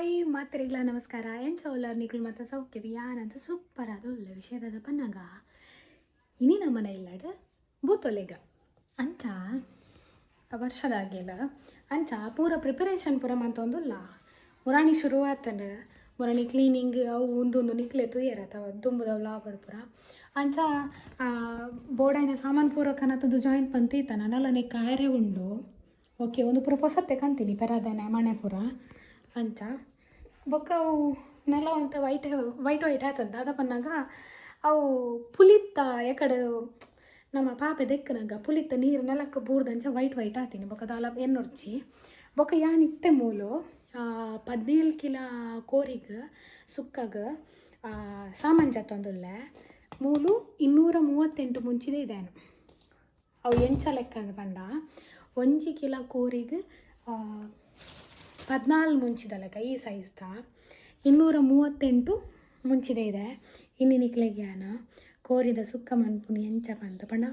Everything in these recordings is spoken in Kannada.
ಹಾಯ್ ಮಾತ್ರಿಗಳ ನಮಸ್ಕಾರ ಎಂಚ ಒಲ್ಲರ್ನಿಗಳು ಮತ್ತು ಸೌಖ್ಯದ ಯಾನಂತ ಸೂಪರ್ ಅದು ಒಳ್ಳೆ ವಿಷಯದ ಪನ್ನಾಗ ಇನಿ ನಮ್ಮನೆ ಇಲ್ಲಡ ಬೂತೊಲೆಗ ಅಂಚ ವರ್ಷದಾಗಿಲ್ಲ ಅಂಚ ಪೂರ ಪ್ರಿಪರೇಷನ್ ಪೂರ ಮಂತೊಂದುಲ್ಲ ಮುರಾಣಿ ಶುರುವಾತಂಡ ಮುರಾಣಿ ಕ್ಲೀನಿಂಗ್ ಅವು ಒಂದೊಂದು ನಿಕ್ಲೆ ತುಯ್ಯರತ್ತವ ತುಂಬದ ವ್ಲಾಗ್ ಪೂರ ಅಂಚ ಬೋಡೈನ ಸಾಮಾನು ಪೂರ ಕನತದ್ದು ಜಾಯಿಂಟ್ ಬಂತೀತ ನನ್ನಲ್ಲನೆ ಕಾರ್ಯ ಉಂಡು ಓಕೆ ಒಂದು ಪೂರ ಹೊಸತ್ತೆ ಕಂತೀನಿ ಪೆರಾದನೆ ಮನೆ ಪೂರ ಅಂಚ ಬೊಕ್ಕ ಅವು ನೆಲ ಅಂತ ವೈಟ್ ಆತಂತ ಅದ ಪನ್ನಾಗ ಅವು ಪುಲಿತ್ತ ಎಕಡೆ ನಮ್ಮ ಪಾಪೆ ದೆಕ್ಕನಾಗ ಪುಲಿತ್ತ ನೀರು ನೆಲಕ್ಕೆ ಬೂರ್ದಂಚ ವೈಟ್ ಆತೀನಿ ಬೊಕ್ಕ ದಾಲ ಎನ್ನೊರ್ಚಿ ಬೊಕ್ಕ ಯಾನಿತ್ತೆ ಮೂಲು 17 ಕಿಲ ಕೋರಿಗೆ ಸುಕ್ಕಾಗ ಸಾಮಾನು ಜತ್ತೊಂದುಲ್ಲೆ ಮೂಲು 238 ಮುಂಚಿದೆ ಇದೇನು ಅವು ಎಂಚ ಲೆಕ್ಕ ಅಂದ ಪಂಡ 1 ಕಿಲ ಕೋರಿಗೆ 14 ಮುಂಚಿದ ಲೆಕ್ಕ ಈ ಸೈಜ್ದ 238 ಮುಂಚಿದೆ ಇದೆ ಇನ್ನಿನಿಕ್ಲೆಗ್ಯಾನ ಕೋರಿದ ಸುಕ್ಕ ಮನ್ಪುನಿ ಎಂಚ ಪಂತ ಪಂಡ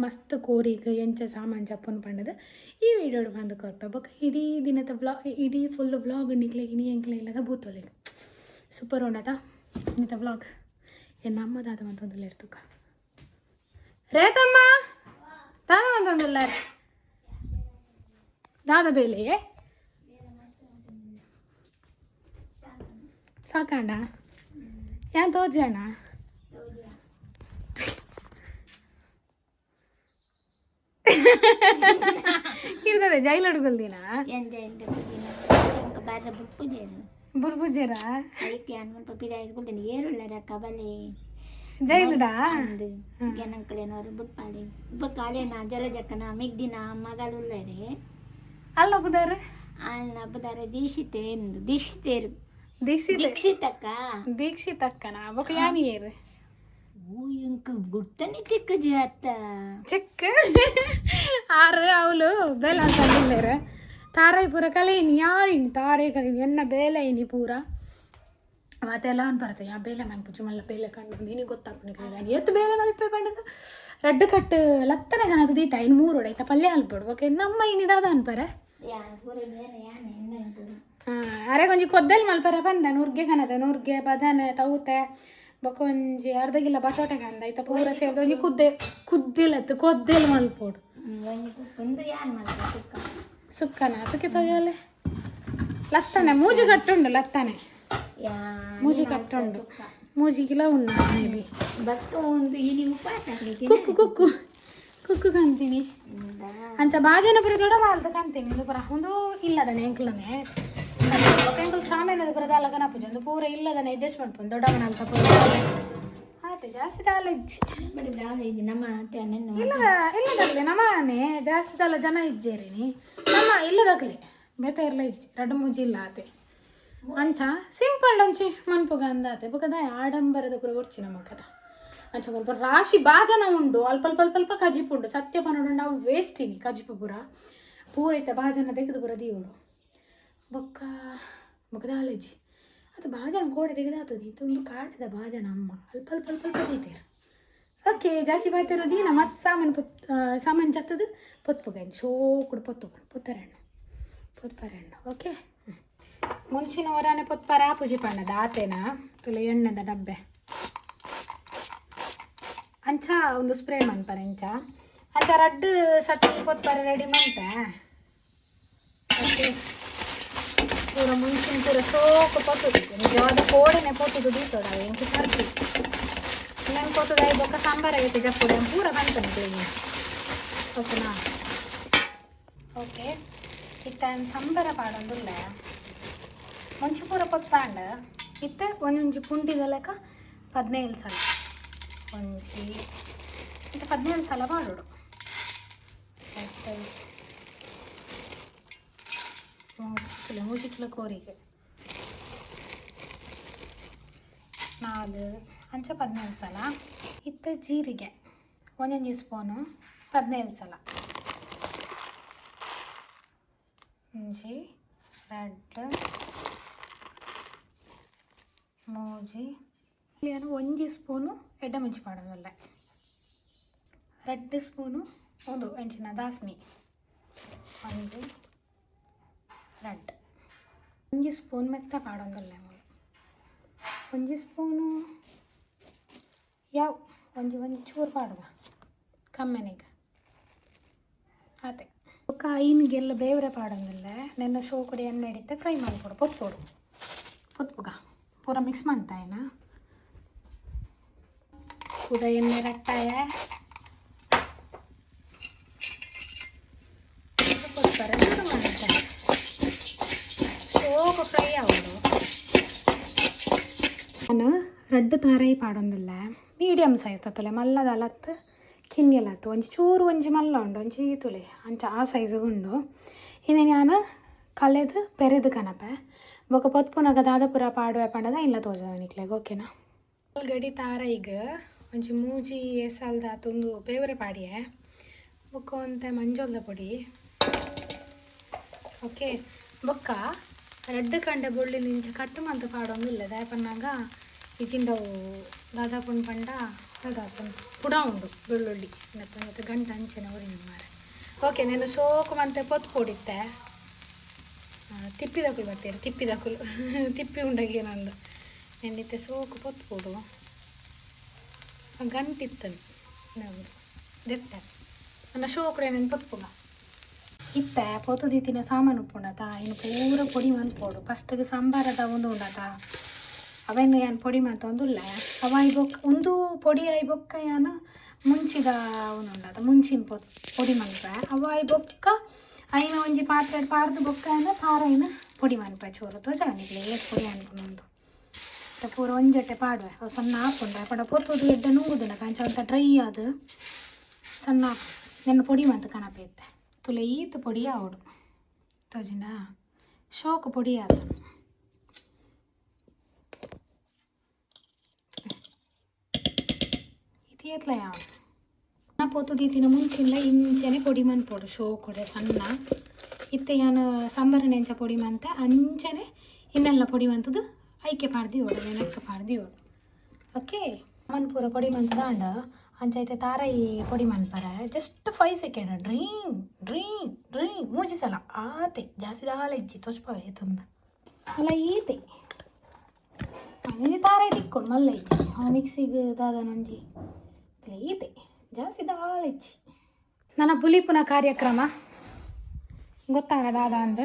ಮಸ್ತ್ ಕೋರಿಗೆ ಎಂಚ ಸಾಮಾನು ಜಪ್ಪುನು ಪಂಡದ ಈ ವಿಡಿಯೋಡು ಬಂದು ಕೊರ್ಪ ಬೊಕ್ಕ ಇಡೀ ದಿನದ ಇಡೀ ಫುಲ್ ವ್ಲಾಗ್ ನಿಕ್ಲೆಗೆ ನೀ ಎಂಕ್ಲೆ ಇಲ್ಲದ ಬೂತೊಲೆಗೆ ಸೂಪರ್ ಉಂಡದ ಇನ್ನಿತ ವ್ಲಾಗ್ ಎನ್ನ ಅಮ್ಮದಾದ ಅಂತಂದುಲ್ಲ ಇರ್ತುಕ ರೇತಮ್ಮ ದಾದ ಅಂತಂದುಲ್ಲ ದಾದ ಬೇಲೆ ಸಾಕಂಡ ಯಾನ್ ತೋಜನ ಇರ್ತದೆ ಜೈಲ್ ಹುಡುಗಲ್ದಿನ ಬುರ್ಬುಜೇರ ಜೈಲುಡಾ ಜನಕ್ಕಲೇನವರು ಬುಟ್ಪಾಡಿ ಕಾಲೇನ ಜಲಜಕ್ಕನ ಮಿಗ್ದಿನ ಮಗಳುಳ್ಳರೆ ಅಲ್ಲ ಬುದಾರ ಅಲ್ಲ ಬುದಾರ ದೀಕ್ಷಿತೇರು ದೀಕ್ಷಿತಕ್ಕನ ಬೊಕ ಯಾನಿಯೇರು ಇಂಕ ಗುಟ್ಟನಿ ತಿಕ್ಕ ಜಾತ ಚಿಕ್ಕ ಆರು ಅವಳು ಬೇಲೆ ಅಂತಂದಿಲ್ಲೇರು ತಾರಾಯಿ ಪೂರ ಕಲೆಯಿನಿ ಯಾರಿನಿ ತಾರೇ ಕಲಿನಿ ಎನ್ನ ಬೇಲೆ ಇನಿ ಪೂರ ಅವತ್ತೆಲ್ಲ ಬರುತ್ತೆ ಯಾ ಬೇಲೆ ಮನ್ಪುಜು ಮಲ್ಲ ಬೇಲೆ ಕಂಡು ನಿನಗೆ ಗೊತ್ತಾಗ್ಬಿಟ್ಟು ಎತ್ತು ಬೇಲೆ ಮಲ್ಪೆ ಪಂಡದು ರಡ್ಡು ಕಟ್ಟು ಲತ್ತನೆ ಕನದು ದೀತ ಇನ್ನು 3 ಹೊಡೈತ ಪಲ್ಯ ಅಲ್ಬಿಡು ಓಕೆ ನಮ್ಮ ಇನ್ನಿದಾದ ಅನ್ಪರೆ ಅರೆ ಕೊಂಚ ಕೊದ್ದಲ್ ಮಲ್ಪರೆ ಬಂದ ನೂರ್ಗೆ ಕನದ ನೂರ್ಗೆ ಬದನೆ ತೌತೆ ಬೊಕ್ಕ ಒಂಜಿ ಅರ್ಧ ಕಿಲ ಬಟೋಟೆ ಕಂದ ಐತ ಪೂರ ಸೇರಿದ ಒಂಜಿ ಕುದ್ದಿಲತ್ತು ಕೊದ್ದೆಲ್ ಮಲ್ಪೋಡು ಸುಕ್ಕನ ಅದಕ್ಕೆ ತೊಯ್ಯಲೆ ಲತ್ತನೆ ಮೂಜಿ ಕಟ್ಟುಂಡು ಲತ್ತನೆ ಮೂಜಿ ಕಟ್ಟುಂಡು ಮೂಜಿ ಕಿಲ ಉಂಡು ಮೇಬಿ ಕುಕ್ಕು ಕಂತೀನಿ ಅಂಚ ಬಾಜನ ಪುರ ದೊಡ್ಡ ಬಾಲ್ದು ಕಂತೀನಿ ಒಂದು ಪುರ ಒಂದು ಇಲ್ಲದನೆ ಎಂಕ್ಲನೆ ಎಂಕಲ್ ಸಾಮೇನದ ಪುರ ದಾಲ ಕನಪುಜ ಒಂದು ಪೂರ ಇಲ್ಲದನೆ ಅಡ್ಜಸ್ಟ್ ಮಾಡ್ಕೊಂಡು ದೊಡ್ಡವನ ಅಂತ ಪುರ ಆಯ್ತು ಜಾಸ್ತಿ ದಾಲ ಇಜ್ಜಿ ಇಲ್ಲದಾಗಲಿ ನಮ್ಮನೆ ಜಾಸ್ತಿ ದಾಲ ಜನ ಇಜ್ಜೇರಿನಿ ನಮ್ಮ ಇಲ್ಲದಾಗಲಿ ಬೇತ ಇರಲ ಇಜ್ಜಿ 2-3 ಇಲ್ಲ ಆತೆ ಅಂಚ ಸಿಂಪಲ್ ಅಂಚಿ ಮನ್ಪುಗ ಅಂದಾತೆ ಬುಕದ ಆಡಂಬರದ ಪುರ ಒರ್ಚಿ ನಮ್ಮಕ್ಕದ ಅಂಚ ಸ್ವಲ್ಪ ರಾಶಿ ಬಾಜನ ಉಂಡು ಅಲ್ಪ ಕಜಿಪು ಉಂಡು ಸತ್ಯ ಪನ್ನೋಡು ನಾವು ವೇಸ್ಟ್ ಇನಿ ಕಜಿಪು ಪೂರ ಇತ್ತ ಬಾಜನ ತೆಗೆದು ಪುರ ದೀವೋಡು ಬೊಕ್ಕದ ಆಲಜ್ಜಿ ಅದು ಬಾಜನ ಗೋಡೆ ತೆಗೆದಾತದ ಇದು ಒಂದು ಕಾಟದ ಬಾಜನ ಅಮ್ಮ ಅಲ್ಪ ದೀತೇರು ಓಕೆ ಜಾಸ್ತಿ ಬಾಯ್ತಿರೋ ಜೀನ ಮಸ್ತ್ ಸಾಮಾನು ಚತ್ತದು ಪೊತ್ಪುಗಣ್ಣು ಶೋಕುಡು ಪೊತ್ಪರೆಣ್ಣು ಓಕೆ ಮುಂಚಿನ ವರಾನೆ ಪೊತ್ಪರ ಪೂಜಿ ಪಣ್ಣದ ಆತೇನ ತುಲೆ ಎಣ್ಣೆದ ಡಬ್ಬೆ ಅಂಚ ಒಂದು ಸ್ಪ್ರೇ ಮನ್ಪರೆ ಅಂಚ ರಡ್ಡು ಸತಿ ಪೊತ್ಪರೆ ರೆಡಿ ಮನ್ಪೆ ಓಕೆ ಪೂರ ಮುಂಚಿನ ಪೂರ ಸೋಕು ಪೊತ್ತುದು ನಿಜವಾದ ಕೋಡೆನೆ ಪೊತ್ತುದು ದೀತೋಡ ಎಂಟು ಸರ್ತಿ ಇನ್ನೇನು ಪೊತ್ತುದ ಬೊಕ್ಕ ಸಾಂಬಾರಾಗೈತೆ ಜಪ್ಪುಡೆ ಪೂರ ಮನ್ಪನೆ ಕ್ಲೀನ್ ಓಕೆನಾ ಓಕೆ ಇತ್ತ ಸಂಬರ ಪಾಡೊಂದುಲ್ಲ ಮುಂಚೆ ಪೂರ ಪೊತ್ತಾಂಡ ಇತ್ತ ಒಂದೊಂಜಿ ಪುಂಡಿದ ಲೆಕ್ಕ 17 ಸಲ ಒಂಜಿ ಇತ್ತ 17 ಸಲ ಮಾಡೋಡು ಮೂಜಿ ಕಿಲೋ ಕೋರಿಗೆ 4 ಅಂಚ 17 ಸಲ ಇತ್ತ ಜೀರಿಗೆ ಒಂದೊಂಜಿ ಸ್ಪೂನು 17 ಸಲ ಒಂಜಿ 2 ಮೂಜಿ ಇಲ್ಲಿ 1 ಸ್ಪೂನು ಎಡ್ಡ ಮುಂಚಿ ಮಾಡೋದಲ್ಲ 2 ಸ್ಪೂನು ಒಂದು ಎಂಚಿನ ದಾಸ್ಮಿ 1 2 1 ಸ್ಪೂನ್ ಮೆತ್ತ ಪಾಡೊಂದುಲ್ಲ ಒಂಜಿ ಸ್ಪೂನು ಯಾವ ಒಂಜಿ ಚೂರು ಪಾಡುವ ಕಮ್ಮೆನೀಗ ಅದೇ ಕಾಯಿನಿಗೆಲ್ಲ ಬೇವರೆ ಪಾಡೊಂದಿಲ್ಲ ನೆನ್ನ ಶೋಕುಡಿ ಎಣ್ಣೆ ಹಿಡಿತೆ ಫ್ರೈ ಮಾಡಿಕೊಡು ಪೊತ್ಪುಗ ಪೂರ ಮಿಕ್ಸ್ ಮಾಡ್ತಾಯಿನ ಕೂಡ ಎಣ್ಣೆ ರಟ್ಟಾಯ ಮಾಡ್ತಾರೆ ಶೋಕ ಫ್ರೈ ಆಗೋದು ನಾನು ರೆಡ್ ತಾರೈ ಪಾಡೊಂದಿಲ್ಲ ಮೀಡಿಯಮ್ ಸೈಜ್ ತತ್ತಲೆ ಮಲ್ಲದ ಅಲತ್ತು ಕಿನ್ಗೆಲತ್ತು ಒಂಜಿ ಚೂರು ಒಂಜಿ ಮಲ್ಲ ಉಂಡು ಒಂಜಿ ತುಳಿ ಅಂಚ ಆ ಸೈಜ್ ಉಂಡು ಇನ್ನು ನಾನು ಕಲೆದು ಪೆರೆದು ಕನಪೆ ಬೊಕ ಪೊತ್ಪುನಗ ದಾದಪುರ ಪಾಡುವೆ ಪಂಡದ ಇಲ್ಲ ತೋಜನಿಕ್ಲೆಗೆ ಓಕೆನಾ ಗಡಿ ತಾರೈಗೆ ಒಂಜಿ ಮೂಜಿ ಎಸಲ್ದ ತುಂದು ಬೇವರೆ ಪಾಡಿಯೆ ಬೊಕ್ಕ ಒಂತ ಮಂಜೋಲ್ದ ಪೊಡಿ ಓಕೆ ಬೊಕ್ಕ ರೆಡ್ ಕಂಡೆ ಬೊಳ್ಳಿ ನಿಂಚ ಕಟ್ಟು ಮಂತ ಪಾಡೊಂದಿಲ್ಲ ದಾಯಪನ್ನಾಗ ಇಜಿಂಡವು ದಾದಾಪುಂಡು ಪಂಡ ದಾದಾಪುಂಡು ಪುಡ ಉಂಡು ಬೆಳ್ಳುಳ್ಳಿ ಮತ್ತು ಗಂಟು ಅಂಚೆನ ಉರಿ ಮಾರೆ ಓಕೆ ನಾನು ಸೋಕು ಮಂತೆ ಪೊತ್ತು ಪೊಡಿತ್ತೆ ತಿಪ್ಪಿದಕುಲು ಬರ್ತೀರಿ ತಿಪ್ಪಿದಕುಲು ತಿಪ್ಪಿ ಉಂಡಾಗಿ ನಂದು ನೆನ್ನಿತ್ತೆ ಸೋಕು ಪೊತ್ತು ಪೋಡು ಗಂಟಿತ್ತನು ನಾವು ದೆತ್ತೆ ನನ್ನ ಶೋಕುಡೆ ನೆನು ಪೊತ್ಪುಗ ಇತ್ತೆ ಪೊತ್ತು ದೀತಿನ ಸಾಮಾನು ಉಪ್ಪುಂಡತ ಇನ್ನು ಪೂರ ಪೊಡಿ ಮನ್ಪೋಡು ಫಸ್ಟಿಗೆ ಸಾಂಬಾರದ ಒಂದು ಉಂಡತ ಅವೇನು ಏನು ಪೊಡಿ ಮಂತೊಂದುಲ್ಲ ಅವ ಬೊಕ್ಕ ಒಂದು ಪೊಡಿ ಬೊಕ್ಕ ಏನು ಮುಂಚಿದ ಅವನು ಉಂಡತ ಮುಂಚಿನ ಪೊಡಿ ಮನ್ಪೆ ಅವ ಬೊಕ್ಕ ಐನ ಒಂಜಿ ಪಾತ್ರೆ ಪಾರ್ದು ಬೊಕ್ಕ ಏನು ತಾರೈನ ಪೊಡಿ ಮನ್ಪೆ ಚೂರು ತೋಜಾನಿಗ್ಲಿ ಏಟ್ ಪೊಡಿ ಅನ್ಕೊಂಡು ಪೂರ ಒಂಜಟ್ಟೆ ಪಾಡುವೆ ಅವು ಸಣ್ಣ ಹಾಕೊಂಡೆ ಪಡ ಪೊತ್ತುದು ಎಡ್ಡೆ ನುಂಗುದಿಲ್ಲ ಕಂಚ ಅಂತ ಡ್ರೈ ಅದು ಸಣ್ಣ ನೆನ್ನ ಪೊಡಿ ಮಂತ ಕನಪೈತೆ ತುಲೆ ಈತು ಪೊಡಿ ಆವಡು ತೋಜಿನ ಶೋಕು ಪೊಡಿ ಆದ ಇದು ಎತ್ಲ ಯಾವ ನಾ ಪೊತ್ತು ದೀತಿನ ಮುಂಚಿಲ್ಲ ಇಂಚೆನೆ ಪೊಡಿ ಮನ್ಪೋಡು ಶೋಕುಡೆ ಸಣ್ಣ ಇತ್ತೆ ನಾನು ಸಾಂಬಾರು ನೆಂಚ ಪೊಡಿ ಮಂತ ಅಂಚನೆ ಇನ್ನೆಲ್ಲ ಪೊಡಿ ಮಂತದ್ದು ಐಕೆ ಪಾಡ್ದಿ ಓಡು ನೆನಕ್ಕೆ ಪಾಡ್ದಿ ಓಡು ಓಕೆ ಮನ್ಪೂರ ಪೊಡಿ ಮಂತ ದಾಂಡ ಅಂಚೈತೆ ತಾರಾಯಿ ಪೊಡಿ ಮನ್ಪರೆ ಜಸ್ಟ್ 5 ಸೆಕೆಂಡ್ ಡ್ರೀಂಗ್ ಮೂಜಿ ಸಲ ಆತೆ ಜಾಸ್ತಿ ದಾಲ ಇಜ್ಜಿ ತೊಚ್ಪವೆ ತಂದ ಅಲ್ಲ ಈತೆ ಅಂಜಿ ತಾರಾಯಿ ತಿಕ್ಕೊಂಡು ಮಲ್ಲ ಇಜ್ಜಿ ಮಿಕ್ಸಿಗೆ ದಾದನೊಂಜಿ ಈತೆ ಜಾಸ್ತಿ ದಾಲ ಇಜ್ಜಿ ನನ್ನ ಪುಲಿಪುನ ಕಾರ್ಯಕ್ರಮ ಗೊತ್ತಾಗ ದಾದ ಅಂದ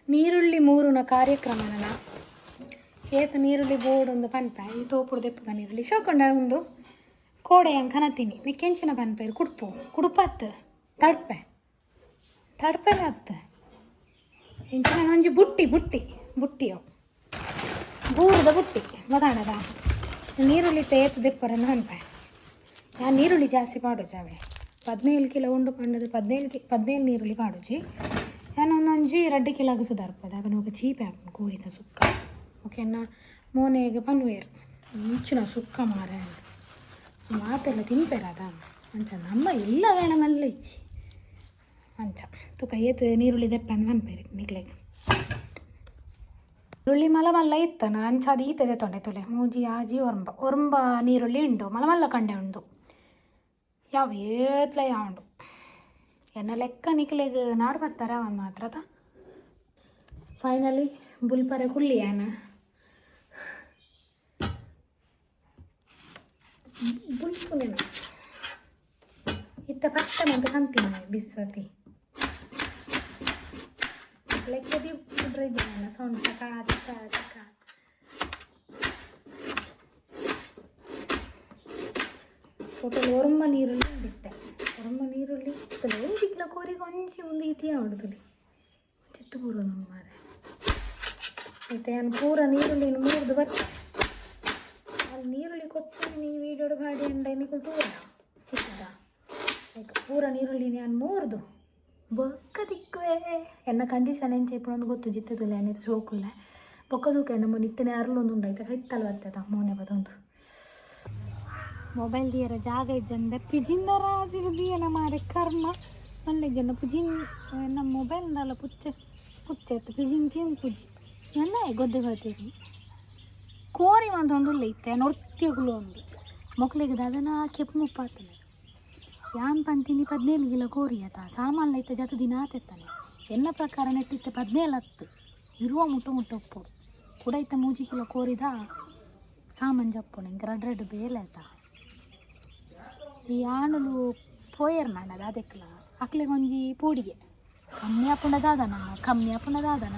ನೀರುಳ್ಳಿ ಮೂರುನ ಕಾರ್ಯಕ್ರಮ ನನ್ನ ಏತ ನೀರುಳ್ಳಿ ಬೋರ್ಡ್ ಒಂದು ಪನ್ಪೆ ಈ ತೋಪುಡು ದೆಪ್ಪದ ನೀರುಳ್ಳಿ ಶೋಕೊಂಡ ಒಂದು ಕೋಡೆ ಅಂಕನತ್ತೀನಿ ನೀ ಕೆಂಚಿನ ಪನ್ಪೇರು ಕುಡುಪತ್ತು ತಡ್ಪೆಲ್ಲ ಹತ್ತು ಎಂಚಿನ ಒಂಜಿ ಬುಟ್ಟಿ ಅವು ಬೂರದ ಬುಟ್ಟಿ ಗೊತ್ತಾಡದ ನೀರುಳ್ಳಿ ಏತು ದೆಪ್ಪರಂದು ಪನ್ಪೆ ನಾನು ನೀರುಳ್ಳಿ ಜಾಸ್ತಿ ಪಾಡೋಜಾವೆ 17 ಕಿಲೋ ಉಂಡು ಪಂಡದು 17 ನೀರುಳ್ಳಿ ಪಾಡೋಜಿ ನಾನು ಒಂದೊಂಜಿ 2 ಕಿಲೋಗೆ ಸುಧಾರ್ಪದ ಆಗ ನಾವು ಚೀಪೆ ಹಾಕೊಂಡು ಕೂರಿದ ಸುಕ್ಕ ಓಕೆನಾ ಮೋನೆಗೆ ಪನ್ವೇರು ಮುಂಚಿನ ಸುಕ್ಕ ಮಾರ ಮಾತೆಲ್ಲ ತಿನ್ಪೇರದ ಅಂಚ ನಮ್ಮ ಎಲ್ಲ ವೇಳನಲ್ಲ ಇಚ್ಚಿ ಅಂಚ ತುಕ ಏತು ನೀರುಳ್ಳಿ ದೆಪ್ಪನ್ನು ಮನ್ಪೇರಿ ನಿಗ್ಲೆಗೆ ಈರುಳ್ಳಿ ಮಲ್ಲ ಇತ್ತನ ಅಂಚ ಅದು ಈತದೆ ತೊಂಡೆ ತುಲೆ ಮೂಜಿ ಆಜಿ ಒರಂಬ ನೀರುಳ್ಳಿ ಉಂಡು ಮಲ್ಲ ಕಂಡೆ ಉಂಡು ಯಾವ ಏತ್ಲ ಯಾವಂಡು ಎನ್ನ ಲೆಕ್ಕ ನಿಕ್ಲೆಗೆ ನಾಡು ಬರ್ತಾರ ಅವನು ಮಾತ್ರದ ಫೈನಲಿ ಬುಲ್ಪರೆ ಕುಲ್ಲಿಯಾನ ಬುಲ್ಪುನೇನ ಇತ್ತ ಪಟ್ಟ ಮಂತ ಕಂತೀನಿ ಬಿಸತಿ ಲೆಕ್ಕದಿ ಇದ್ದಾನ ಸೌಂಡ್ ಚಕ ಹೋಟೆಲ್ ಒರಂಬ ನೀರುಳ್ಳಿ ಬಿಟ್ಟೆ ಒರಂಬ ನೀರುಳ್ಳಿ ಒಂದು ಕಿಲೋ ಕೋರಿಗೆ ಒಂದು ಇತಿಯ ಹೊಡೆದು ಚಿತ್ತು ಪೂರ ನಮ್ಮ ಮಾರೆ ಮತ್ತೆ ನಾನು ಪೂರ ನೀರುಳ್ಳಿ ಮೂರ್ದು ಬರ್ತೆ ಅಲ್ಲಿ ನೀರುಳ್ಳಿ ಕೊತ್ತು ನೀ ವೀಡಿಯೋಡು ಮಾಡಿ ಅಂಡ ನಿಕ್ಕಳು ತೂರ ಸಿಕ್ಕದ ಲೈಕ್ ಪೂರ ನೀರುಳ್ಳಿ ನಾನು ಮೂರ್ದು ಬೊಕ್ಕ ತಿಕ್ಕುವೆ ಎನ್ನ ಕಂಡೀಷನ್ ಏನು ಚೇಪಣೊಂದು ಗೊತ್ತು ಜಿತ್ತದಿಲ್ಲ ಏನಿತ್ತು ಸೋಕುಲ್ಲ ಬೊಕ್ಕ ತೂಕ ನಮ್ಮ ನಿತ್ತನೆ ಅರ್ಲೊಂದು ಉಂಡಾಯ್ತು ಹಿತ್ತಲ್ಲ ಬರ್ತದ ಮೋನೆ ಬದೊಂದು ಮೊಬೈಲ್ ದಿಯರ ಜಾಗ ಇದ್ದಂದ ಪಿಜಿಂದ ರಾಸಿಗದಿಯನ ಮಾರೆ ಕರ್ಮ ಒಳ್ಳೆ ಜನ ಪುಜಿನ್ ನಮ್ಮ ಮೊಬೈಲ್ನಲ್ಲ ಪುಚ್ಚೆತ್ತು ಪಿಜಿನ್ ತಿನ್ ಪುಜಿ ನನ್ನ ಗೊದ್ದೆ ಬರ್ತೀರಿ ಕೋರಿ ಒಂದೊಂದು ಇತ್ತೆ ನೊರ್ತಿಯಗಳು ಒಂದು ಮಕ್ಳಿಗೆ ಅದನ್ನು ಕೆಪ್ಪು ಮುಪ್ಪಾತನೆ ಯಾನ್ ಪಂತೀನಿ 17 ಕಿಲೋ ಕೋರಿ ಆತ ಸಾಮಾನ್ಲ ಇತ್ತೆ ಜತ ದಿನ ಆತೆತ್ತಾನೆ ಎನ್ನ ಪ್ರಕಾರ ನೆಟ್ಟಿತ್ತೆ 17 ಹತ್ತು ಇರುವ ಮುಟ್ಟು ಉಪ್ಪು ಕೂಡ ಇತ್ತ 3 ಕಿಲೋ ಕೋರಿದ ಸಾಮಾನು ಜಪ್ಪುಣ ಇಂಕ ರಡ್ಡು ಬೇಲೆ ಆಯ್ತಾ ಈ ಆಣಲು ಪೋಯರ್ ನಾನದು ಅದಕ್ಕೆಲ್ಲ ಅಕ್ಲಿಗೆ ಒಂಜಿ ಪೂಡಿಗೆ ಕಮ್ಮಿ ಆಪುಂಡದಾದನ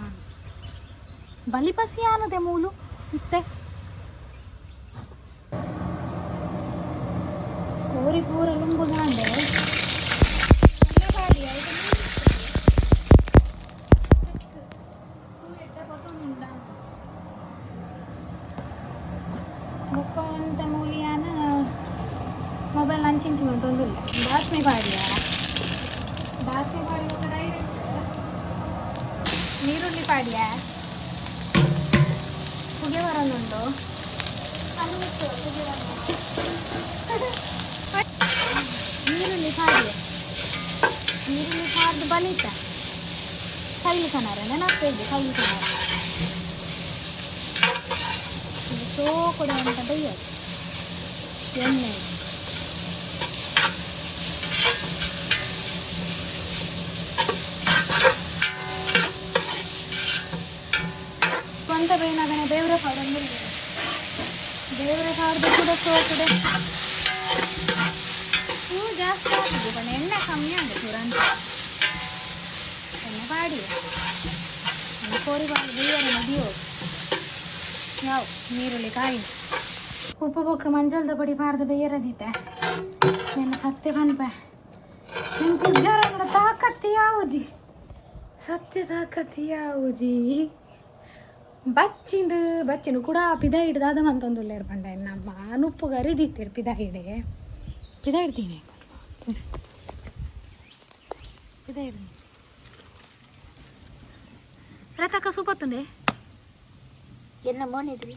ಬಲಿ ಪಸಿ ಆನದೆ ಮೂಲು ಇತ್ತೆ ಕೋರಿ ಪೂರ ಲುಂಬುದಾಂಡೆ ಬುಕ್ಕೊಂತ ಮೂಲಿಯಾನ ಮೊಬೈಲ್ ನಂಚಿಂಚು ಅಂತೊಂದಿಲ್ಲ ಬಾಸ್ಮಿ ಪಾಡಿ ನೀರುಳ್ಳಿ ಪಾಡಿಯ ಪುಗೆ ಬರೋದುಂಟು ನೀರುಳ್ಳಿ ಪಾಡ್ದು ಬಲಿತ ಕೈಲಿ ಕನಾರೆ ನೆನಪಿದೆ ಕೈಲಿ ಕನಾರ ಸೋ ಕೊಡ ಅಂತ ಬೈಯೋದು ಎಣ್ಣೆ ಸ್ವಂತ ಬೇನಾಗನೆ ದೇವರ ಪಾಡೊಂದು ದೇವರ ಪಾಡ್ದು ಕೂಡ ಸೋಕುಡೆ ಹೂ ಜಾಸ್ತಿ ಆಗಿದೆ ಬಣ್ಣ ಎಣ್ಣೆ ಕಮ್ಮಿ ಆಗಿದೆ ತುರಂತ ಎಣ್ಣೆ ಪಾಡಿ ಕೋರಿ ಬಾಡಿ ಬೇರೆ ನದಿಯೋದು ಯಾವ ನೀರುಳ್ಳಿ ಕಾಯಿ ಉಪ್ಪು ಬೊಕ್ಕ ಮಂಜಲ್ದ ಪುಡಿ ಪಾಡ್ದು ಬೇಯರದಿತ್ತೆ ನನ್ನ ಸತ್ಯ ಪನ್ಪೆ ನಿಮ್ಮ ಪುಗ್ಗಾರ ತಾಕತ್ತಿ ಸತ್ಯ ತಾಕತ್ತಿ ಯಾವುಜಿ ಬಚ್ಚಿಂಡು ಕೂಡ ಪಿದ ಹಿಡ್ದಾದ ಮಂತೊಂದುಲ್ಲ ಇರ್ಪಂಡ ನಮ್ಮ ಉಪ್ಪು ಗರಿದಿತ್ತೀರಿ ಪಿದ ಹಿಡ್ತೀನಿ ರತಕ್ಕ ಸೂಪತ್ತುಂಡೆ ಎನ್ನ ಮೋನಿದ್ರಿ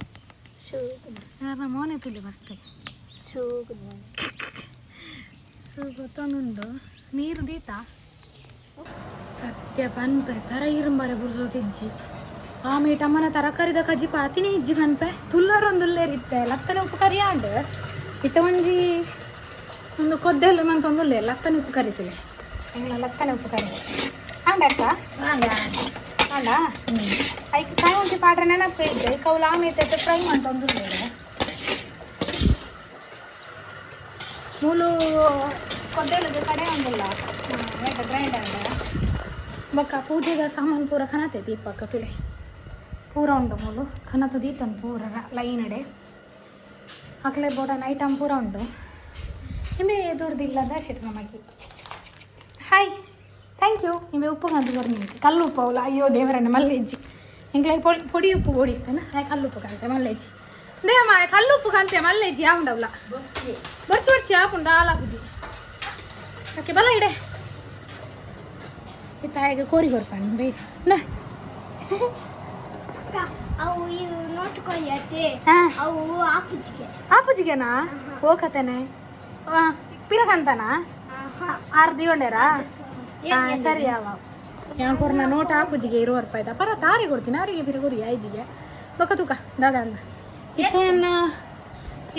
ಮೋನೆ ತುಳಿ ಫಸ್ಟ್ ಸೂಪತ್ತೊಂದುಂಡು ನೀರು ದೀತ ಸತ್ಯ ಪನ್ಪೆ ತರ ಇರುಂಬರೆ ಬುರ್ಸೋತಿಜ್ಜಿ ಆಮೇಲೆ ಅಮ್ಮನ ತರಕಾರಿದ ಕಜ್ಜಿ ಪಾತಿನಿ ಇಜ್ಜಿ ಪನ್ಪೆ ತುಲ್ಲರೊಂದುಲ್ಲೇರಿತ್ತೆ ಲತ್ತನೆ ಉಪ್ಪು ಕರಿಯಾಂಡು ಇತ್ತ ಒಂಜಿ ಒಂದು ಕೊದ್ದೆಲ್ಲ ಮಂತೊಂದುಲ್ಲೆ ಲತ್ತನೆ ಉಪ್ಪು ಕರಿತಿಲೆ ಲತ್ತನೆ ಉಪ್ಪು ಕರಿ ಆಂಡಕ್ಕ ಆಂಡ ಐಕ್ ಕಾಯಿ ಒಂಚಿ ಪಾಡ್ರೆ ನೆನಪು ಇದ್ದೆ ಕೌಲು ಆಮೇಲೆ ಫ್ರೈ ಮಂತೊಂದುಲ್ಲೆ ಮೂಲು ಕೊದ್ದೆಲ್ಲದು ಕಡೆ ಒಂದಿಲ್ಲ ಗ್ರೈಂಡರ್ ಬೊಕ್ಕ ಪೂಜೆದ ಸಾಮಾನು ಪೂರ ಖನತೆ ದೀಪಕ್ಕ ತುಳಿ ಪೂರ ಉಂಡು ಮೂಲು ಖನತು ದೀತನು ಪೂರ ಲೈನಡೆ ಅಕ್ಲೆ ಬೋಡನ್ ಐಟಮ್ ಪೂರ ಉಂಡು ನಿಂಬೆ ದುಡ್ದಿಲ್ಲದ ಶಿಟ್ ನಮಗೆ ಹಾಯ್ ಥ್ಯಾಂಕ್ ಯು ನಿಂಬೆ ಉಪ್ಪು ಕಂತು ಬರ್ನಿಂತು ಕಲ್ಲು ಉಪ್ಪು ಅವಲ್ಲ ಅಯ್ಯೋ ದೇವರನ್ನ ಮಲ್ಲೆಜ್ಜಿ ಎಂಗ್ಲೈ ಪೊಡಿ ಉಪ್ಪು ಓಡಿತ್ತಾನ ಕಲ್ಲು ಉಪ್ಪು ಕಂತೆ ಮಲ್ಲೆಜ್ಜಿ ದೇವ ಕಲ್ಲು ಉಪ್ಪು ಕಂತೆ ಮಲ್ಲೆಜ್ಜಿ ಯಾವುಂಡವಲ್ಲ ಬರ್ಚಿ ಹಾಪುಂಡು ಹಾಲಾಗುಜಿ ಓಕೆ ಬಲ ಇಡೆ ಇತ್ತಾಗ ಕೋರಿ ಕೊರ್ಪಾನು ಬೈ ಅವು ಇವು ನೋಟ್ಕೊಳ್ಳಿ ಅವು ಆಪುಜಿಗೆನಾ ಹೋಗತೇನೆ ಪಿರಕಂತನಾ 6 ದಿಗೊಂಡೇರಾ ಸರಿ ಯಾವ ಯಾಕೂರ್ನ ನೋಟ್ ಆಪುಜಿಗೆ 20 ರೂಪಾಯಿದ ಪರ ತಾರಿ ಕೊಡ್ತೀನಿ ಅವರಿಗೆ ಪಿರಗುರಿ ಐಜಿಗೆ ಬೊಕ್ಕ ತೂಕ ದಾದ ಅಂದ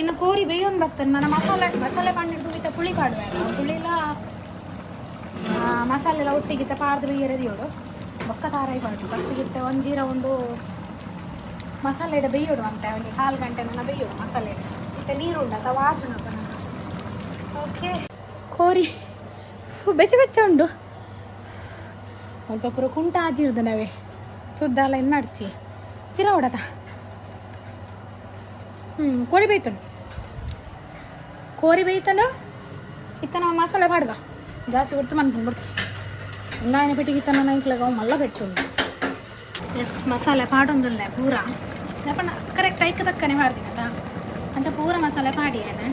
ಇನ್ನು ಕೋರಿ ಬೇಯೊಂದು ಬರ್ತಾನೆ ನಾನು ಮಸಾಲೆ ಪಂಡಿಟ್ಟು ಇತ್ತ ಪುಳಿ ಪಾಡುವೆ ಪುಳಿಲ್ಲ ಮಸಾಲೆ ಎಲ್ಲ ಒಟ್ಟಿಗಿತ್ತ ಪಾಡ್ದು ಬೇಯರದಿಯೋಡು ಬೊಕ್ಕ ತಾರಾಯಿ ಪಾಡು ಫಸ್ಟಿಗಿತ್ತೆ ಒಂಜೀರ ಒಂದು ಮಸಾಲೆ ಇಡ ಬೇಯೋಡು ಅಂತ ಒಂದು 4 ಗಂಟೆ ನನ್ನ ಬೇಯೋಡು ಮಸಾಲೆ ಮತ್ತೆ ನೀರು ಉಂಡು ಅಥವಾ ವಾಸನ ಓಕೆ ಕೋರಿ ಬೆಚ್ಚ ಉಂಡು ಸ್ವಲ್ಪ ಪೂರ ಕುಂಟ ಆಜಿರ್ದು ನಾವೇ ಸುದ್ದಲ್ಲ ಇನ್ನು ಅಡ್ಚಿ ತಿರ ಹೊಡತ ಕೋರಿ ಬೇಯ್ತಂಡು ಇತ್ತ ನಾವು ಮಸಾಲೆ ಪಾಡ್ಗ ಜಾಸ್ತಿ ಹೊಡ್ತು ಮನ್ಕೊಂಡು ಬಿಡ್ತು ನಾಯಿನ ಪೆಟ್ಟಿಗೆ ಇತ್ತ ನನ್ನ ಇಕ್ಲಾಗ ಮಲ್ಲ ಪೆಟ್ಟುಂಡು ಎಸ್ ಮಸಾಲೆ ಪಾಡೊಂದುಲ್ಲ ಪೂರ ಯಾಪಣ್ಣ ಕರೆಕ್ಟ್ ಐಕ ತಕ್ಕನೆ ಮಾಡ್ತೀನಲ್ಲ ಅಂತ ಪೂರ ಮಸಾಲೆ ಪಾಡಿಯೇನೆ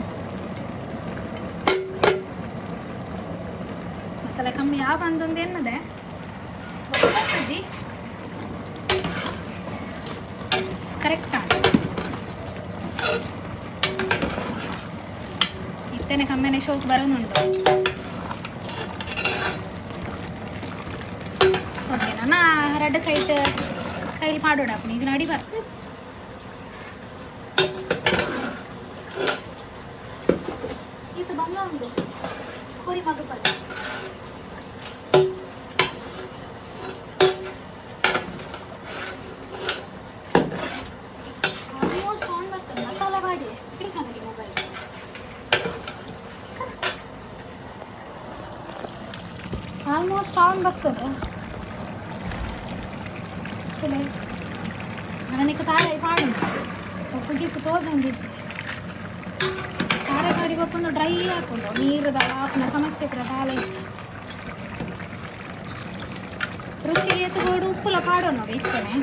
ಮಸಾಲೆ ಕಮ್ಮಿ ಯಾವ ಬಂದೊಂದು ಎನ್ನದೆ ಕರೆಕ್ಟ್ ಇತ್ತೇನೆ ಕಮ್ಮಿನೇ ಶೋಕ್ ಬರೋದುಂಟು ಓಕೆ ನನ್ನ 2 ಕೈಲಿ ಮಾಡೋಡಪ್ಪ ಈಗ ನಡಿ ಬರ್ ಇದು ಬಂಗ ಉಂಟು ಕೋರಿ ಮಗ ಪದ ಸ್ಟಾನ್ ಬರ್ತದೆ ನನಗೆ ತಾಳೆ ಪಾಡು ಒಪ್ಪಗಿತ್ತು ತೋದಂದಿದ್ದು ತಾರೆ ಮಾಡಿ ಗೊತ್ತೊಂದು ಡ್ರೈ ಹಾಕೊಂಡು ನೀರದ ಆಪನ ಸಮಸ್ಯೆ ಇದ್ರೆ ತಾಳೆ ಇಚ್ಚಿ ರುಚಿಗೆ ಎತ್ತುಗೋಡು ಉಪ್ಪುಲ ಪಾಡೋ ನೋಡಿ ಇತ್ತೇನೆ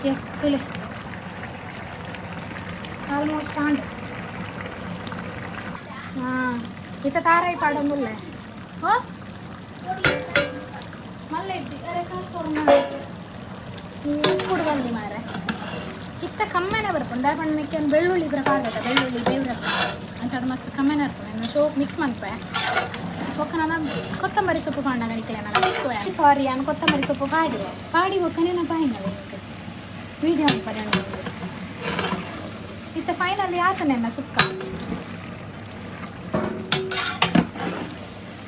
ಎಸ್ ತುಲೆ ಆಲ್ಮೋಸ್ಟ್ ಆಂಡ್ ಇತ್ತ ತಾರಾಯಿ ಪಾಡೊಂದುಲ್ಲೆ ಹೋ ಮಲ್ಲ ಇದ್ದಿ ಅರೆ ಉಪ್ಪುಡು ಬಂದಿ ಮಾರೆ ಇತ್ತ ಕಮ್ಮೆನೆ ಬರ್ಕೊಂಡು ದಾಪಣ್ಣಕ್ಕೆ ಒಂದು ಬೆಳ್ಳುಳ್ಳಿ ಇದ್ರೆ ಪಾಡದ ಬೆಳ್ಳುಳ್ಳಿ ಬೇವ್ರ ಅಂತ ಅದು ಮತ್ತೆ ಕಮ್ಮೆನೆ ಇರ್ಕೊಂಡು ನಾನು ಶೋಪ್ ಮಿಕ್ಸ್ ಮಾಡ್ಪೆ ಒಕ್ಕ ನಾನು ಕೊತ್ತಂಬರಿ ಸೊಪ್ಪು ಪಾಂಡ ಕಲಿಕಲೆ ನಾನು ಸಿಕ್ಕುವೆ ಸಾರಿ ನಾನು ಕೊತ್ತಂಬರಿ ಸೊಪ್ಪು ಪಾಡಿ ಒಕ್ಕನೇ ನಾ ಪಾಯಿನವೆ ವೀಡಿಯೋ ಪರ್ಯ ಇತ್ತ ಫೈನಲಿ ಆತನೆನ್ನ ಸುಕ್ಕ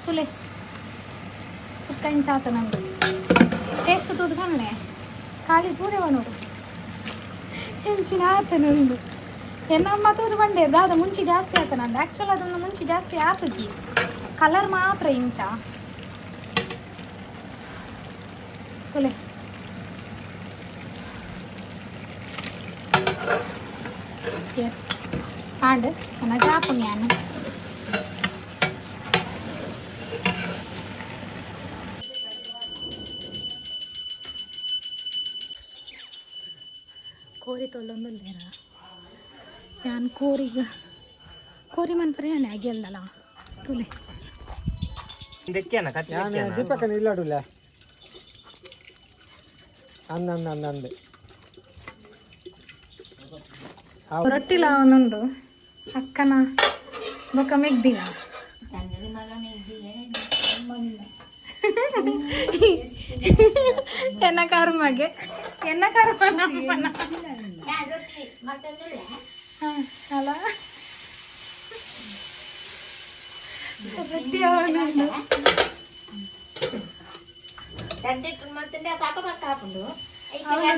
ತುಲೆ ಸುಕ್ಕ ಇಂಚಾತ ನಂದು ಟೇಸ್ಟ್ ತೂದು ಕಣ್ಣೆ ಖಾಲಿ ತೂದೇವ ನೋಡು ಹೆಂಚಿನ ಆತ ನಂದು ಎನ್ನಮ್ಮ ತೂದು ಬಂಡೆ ದಾದ ಮುಂಚೆ ಜಾಸ್ತಿ ಆತ ನಂದು ಆ್ಯಕ್ಚುಲ್ ಅದೊಂದು ಮುಂಚೆ ಜಾಸ್ತಿ ಆತಜಿ ಕಲರ್ ಮಾತ್ರ ಇಂಚ ತುಲೆ ಎಸ್ ಆಂಡ್ ನನ್ನ ಜಾಪುಣ್ಯ ಕೋರಿ ತೊಲ್ಲೊಂದುಲ್ಲೇರ ಯಾನ್ ಕೋರಿ ಮನ್ಪರೆ ಯಾನೆ ಆಗಿಲ್ಲಲ್ಲ ತುಲೆ ದೀಪಕ್ಕನ ಇಲ್ಲಾಡುಲ್ಲ ಅಂದಂದೆ ರೊಟ್ಟಿಲ ಅವನುಂಡು ಅಕ್ಕನ ಬೊಕ್ಕ ಮೆಗ್ದಿನ ಎನ್ನ ಕರ್ಮಗೆ ನಮ್ಮನ ಅಲ್ಲ ರೊಟ್ಟಿ ಅವನುಂಡು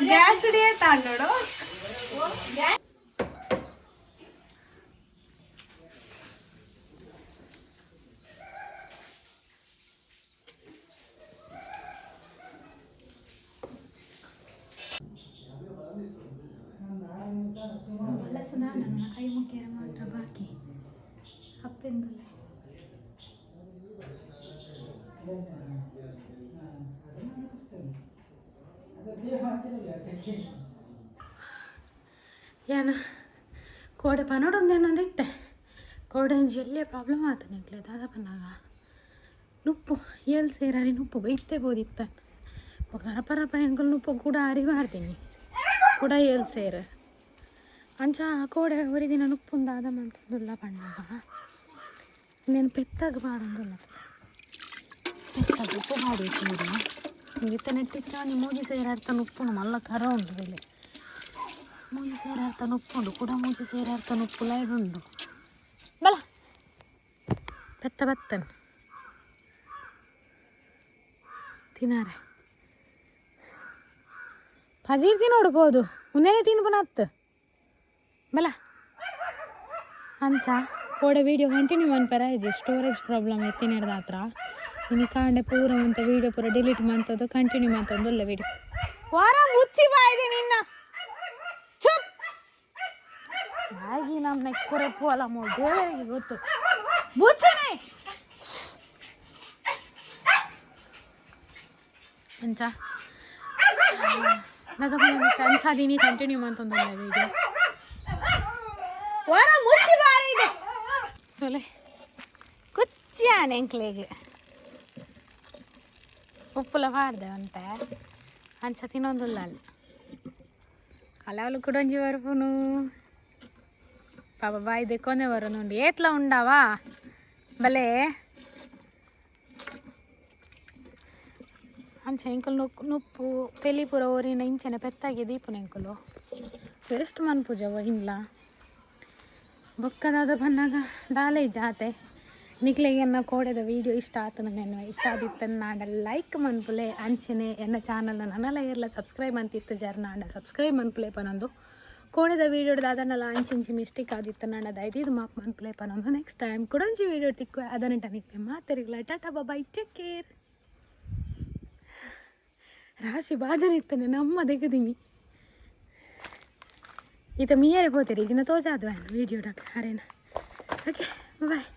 ಗ್ಯಾಸ್ ತಾಂಡೋಡು ಬಲಸದ ನನ್ನ ಕೈ ಮುಖ್ಯ ಮಾತ್ರ ಬಾಕಿ ಅಪ್ಪೆಂದಲ್ಲ ಏನ ಕೋಡೆ ಪನೋಡೊಂದೇನೊಂದು ಇತ್ತೆ ಕೋಡೆ ಜಲ್ಲೆ ಪ್ರಾಬ್ಲಮ್ ಆತ ನಿಂಕ್ಲೆ ದಾದ ಪನ್ನಾಗ ನುಪ್ಪು ಏಲ್ ಸೇರಾರಿ ನುಪ್ಪು ಬೈತೆ ಬೋದಿತ್ತ ಗರಪರಪ ಎಂಕಲ್ ನುಪ್ಪು ಕೂಡ ಅರಿವು ಹಾಡ್ತೀನಿ ಕೂಡ ಏಲ್ ಸೇರ ಅಂಚ ಕೋಡೆ ಒರಿ ದಿನ ನುಪ್ಪುಂದ ಆದ ಮಂತಂದುಲ್ಲ ಪಣ್ಣಾಗ ಇನ್ನೇನು ಪೆತ್ತಾಗ ಬಾಡೊಂದುಲ್ಲ ಪೆತ್ತಾಗ ಉಪ್ಪು ಬಾಡಿ ಇಟ್ಟಿದ್ದೀರ ಇತ್ತ ನೆಟ್ಟಿಚ್ಚ ನೀವು ಮೂಜಿ ಸೇರಾರ್ತ ನುಪ್ಪುಂಡು ಮಲ್ಲ ಕರ ಉಂಡು ಬೆಲೆ ಮೂಜಿ ಸೇರಾರ್ತ ನುಪ್ಪುಂಡು ಕೂಡ ಮೂಜಿ ಸೇರಾರ್ತ ನುಪ್ಪು ಲೈಡುಂಡು ಬಲ ಬೆತ್ತ ಬತ್ತನ್ ತಿನ್ನಾರೆ ಪಜೀರ್ ತಿನ್ನೋಡ್ಬೋದು ಮುಂದೆನೇ ತಿನ್ಬನತ್ತು ಬಲ ಅಂಚ ಕೋಡೆ ವೀಡಿಯೋ ಕಂಟಿನ್ಯೂ ಮನ್ಪರ ಇದೆ ಸ್ಟೋರೇಜ್ ಪ್ರಾಬ್ಲಮ್ ಎತ್ತಿನಿಡ್ದ ಹತ್ರ ಇನ್ನು ಕಾಂಡೆ ಪೂರ ಅಂತ ವೀಡಿಯೋ ಪೂರ ಡಿಲೀಟ್ ಮಾಡ್ತದ್ದು ಕಂಟಿನ್ಯೂ ಮಾಡ್ತದ್ದು ಒಳ್ಳೆ ವೀಡಿಯೋ ವಾರ ಮುಚ್ಚಿ ಬಾಯಿದೆ ನಿನ್ನ ಚುಪ್ ಹಾಗೆ ನಮ್ಮ ನೆಕ್ಕೂರೆ ಪೋಲ ದೇವರಿಗೆ ಗೊತ್ತು ಬುಚ್ಚನೆ ಅಂಚ ಅಂಚಾದೀನಿ ಕಂಟಿನ್ಯೂ ಮಾಡ್ತಂದು ಒಳ್ಳೆ ವೀಡಿಯೋ ವಾರ ಮುಚ್ಚಿ ಬಾಯಿದೆ ಒಳ್ಳೆ ಕುಚ್ಚಾನೆ ಎಂಕ್ಲೆಗೆ ಉಪ್ಪುಲ ಮಾಡಿದೆ ಅಂತೆ ಅಂಚ ತಿನ್ನೊಂದುಲ್ಲ ಅಲ್ಲಿ ಕಲಾವಲು ಕುಡೊಂಜಿ ಬರ್ಪುನು ಪಾಪ ಬಾಯಿದೆ ಕೊನೆ ಬರೋನುಂಡು ಏತ್ಲ ಉಂಡಾವಾ ಬಲೆ ಅಂಚ ಎಂಕಲ್ ನುಪ್ಪು ಪೆಲಿಪುರ ಓರಿನ ಇಂಚನೆ ಪೆತ್ತಾಗಿ ದೀಪನ ಎಂಕಲು ವೇಸ್ಟ್ ಮನ್ಪುಜವ ಇಲ್ಲ ಬೊಕ್ಕದಾದ ಬನ್ನಾಗ ದಾಲೆ ಜಾತೆ ನಿಕ್ಲೆಗೆ ಎನ್ನ ಕೋಡೆದ ವೀಡಿಯೋ ಇಷ್ಟ ಆತನ ನೆನ್ವೆ ಇಷ್ಟ ಆದಿತ್ತನ್ನು ನಾಡ ಲೈಕ್ ಮನ್ಪುಲೆ ಅಂಚನೆ ಎನ್ನ ಚಾನಲ್ನ ನನ್ನಲ್ಲ ಇರಲ ಸಬ್ಸ್ಕ್ರೈಬ್ ಅಂತಿತ್ತು ಜರ್ ನಾಡ ಸಬ್ಸ್ಕ್ರೈಬ್ ಮನ್ಪುಲೆ ಪನೊಂದು ಕೋಣದ ವೀಡಿಯೋಡ್ದು ಅದನ್ನೆಲ್ಲ ಅಂಚಿ ಮಿಸ್ಟೇಕ್ ಆದಿತ್ತು ನನ್ನದಾಯ್ತು ಇದು ಮಾಪ್ ಮನ್ಪ್ಲೇ ಪನೊಂದು ನೆಕ್ಸ್ಟ್ ಟೈಮ್ ಕೊಡೊಂಜಿ ವೀಡಿಯೋ ತಿಕ್ಕು ಅದನ್ನ ಟನಿಕ್ಲೆ ಮಾತಾರಿಗ್ಲ ಟಾಟಾ ಬಾಯ್ ಟೇಕ್ ಕೇರ್ ರಾಶಿ ಬಾಜನಿತ್ತನೆ ನಮ್ಮ ದೆಗದಿನಿ ಈತ ಮೀಯರೆ ಪೋತೆರಿ ಇಜಿನ ತೋಜಾದ್ವ ವೀಡಿಯೋಡಕ್ಕೆ ಅರೇನ ಓಕೆ ಬಾಯ್